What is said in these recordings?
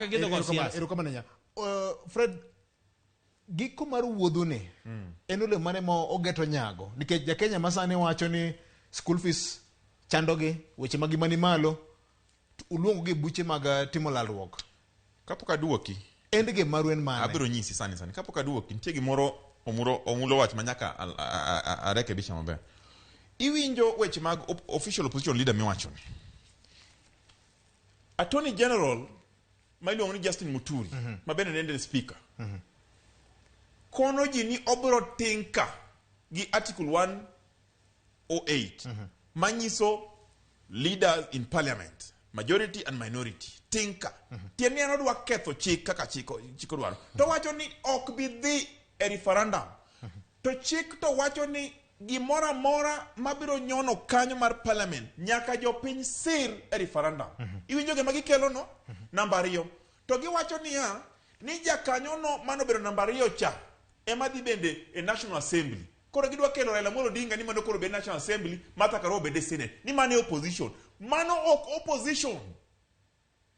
Erokamano. Fred, giko mar wuodhuni en ole mane mo ogeto nyago nikech jakenya masane wacho ni school fees chandogi weche magi mani malo uluongo gi buche mag timo lalruok. Kapok aduoki Endge maru en mane? Abiro nyisi sani. Kapok aduoki nitie gimoro omulo wach manyaka arekebisha maber. Iwinjo weche mag official opposition leader miwacho ni Attorney General mailuongo ni Justin Muturi mabende nende speaker kono ji ni obiro tinka gi article 108 manyiso leaders in parliament majority and minority tinka tieni en odwa ketho chik kaka chik dwaro to wacho ni ok bi dhi e referendum to chik to wacho ni gimora mora mabiro nyono kanyo mar parliament nyaka jopiny sir e referendum. Iwinjo gima gikelo no? Namba 2 to giwacho ni jakanyo no mano bero namba 2 cha ema dhi bende e National Assembly. Koro gidwa kelo Raila Amolo Odinga ni mano koro be National Assembly Martha Karua bende Senate ni mano opposition. Mano ok opposition.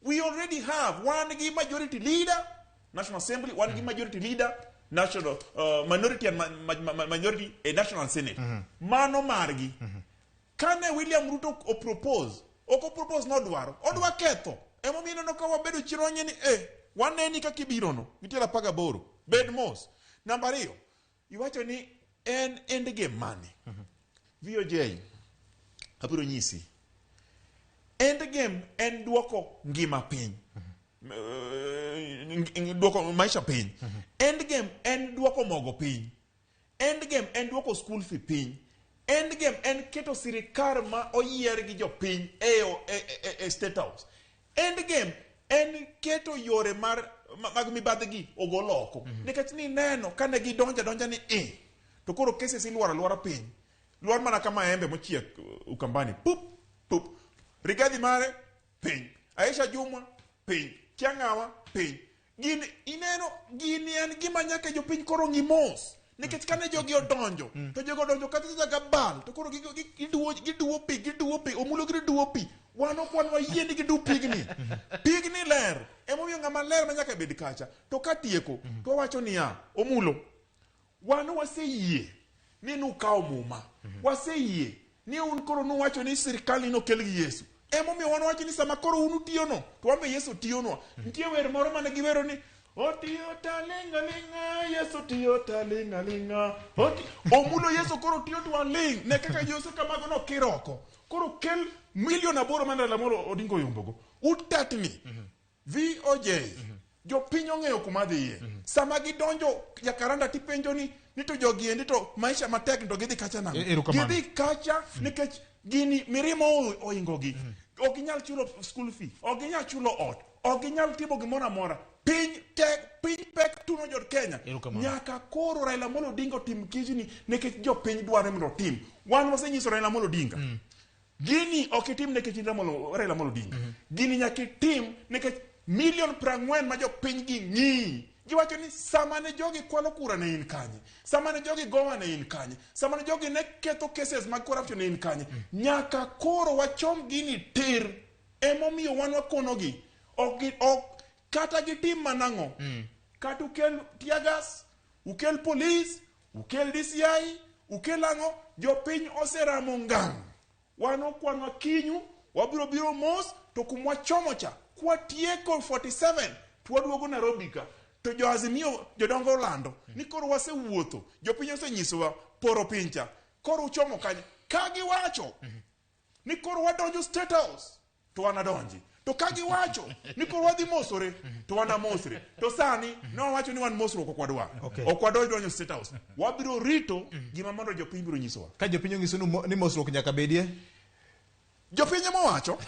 We already have one gi majority leader National Assembly, one gi majority leader National minority and minority a National Senate. Mano margi. Kane William Ruto o propose no dwaro odwa ketho emo mino no ka wabedo chironye ni waneni ka kibiro no nitiela paga boro bed mos. Namba 2 iwacho ni en endge mane VOJ abiro nyisi endgame en duoko ngima piny duoko maisha piny endgame en duoko mogo piny endgame en duoko school fee piny endgame en keto sirkal ma oyier gi jopiny e state house endgame en keto yore mag mibadhgi ogolo oko nikech ni neno kane gidonja ni to koro cases iluora piny luar mana kama embe mochiek Ukambani pup Rigathi mare piny Aisha Jumwa piny Kiang'awa piny gini ineno gini en gima nyaka jopiny koro ng'imos nikech kane jogi odonjo to jogo odonjo kata gabal to koro giduwo pi omulo giduwo pi wano kwan wayieni gidu pigni ler emomiyo ng'ama ler manyaka bed kacha to katieko to wacho niya omulo wano waseyie ni nukawo muma waseyie ni un koro nuwacho ni sirkal ino kel gi Yesu emomiyo wano wacho ni sama koro unu tiyono to wambe Yesu tiyonwa nitie wer moro mane giwero ni otiyo talinga Yesu tiyo talinga omulo Yesu koro tiyo twaling ne kaka Yesu kamago no kiroko koro kel milion 8 mane Raila Amolo Odinga oyombogo utatni VOJ jopiny ong'eyo kuma dhiye sama gidonjo jakaranda tipenjo ni to jogi endi to maisha matek to gidhi kacha nango gidhi kacha nikech gini mirimo oingogi ok ginyal chulo school fee ok ginyal chulo ot ok ginyal timo gimoro amora piny pek tuno jod Kenya nyaka koro Raila Amolo Odinga tim kijni nikech jopiny dware mondo tim wan wasenyiso Raila Amolo Odinga gini ok itim nikech Raila Amolo Odinga gini nyaka tim nikech milion 40 ma jopiny gi ng'i giwacho ni sama ne jogi kwalo kura ne in kanye sama ne jogi gowa ne in kanye sama ne jogi ne ketho cases mag corruption ne in kanye nyaka koro wachom gini tir emomiyo wan wakonogi ok kata gitim manang'o kata ukel tiagas ukel police ukel DCI ukel ang'o jopiny oseramo ngang' wano kwanwa kinyu wabiro mos to kumwa chomo cha kwa tieko 47 twaduogo Nairobi ka to joazimio jodongo Orlando ni koro wasewuotho jopiny osenyisowa poro pincha koro uchomo kanye kagi wacho ni koro wadonjo state house to wanadonji to kagi wacho ni koro wadhi mosore to wanamosre to sani no wacho ni wan mosro ko kwadwa okwadonjo state house wabiro rito gima mondo jopiny biro nyisowa ka jopiny onyiso ni mosruok nyaka bedie jopiny mo wacho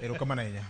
erokamano ahinya.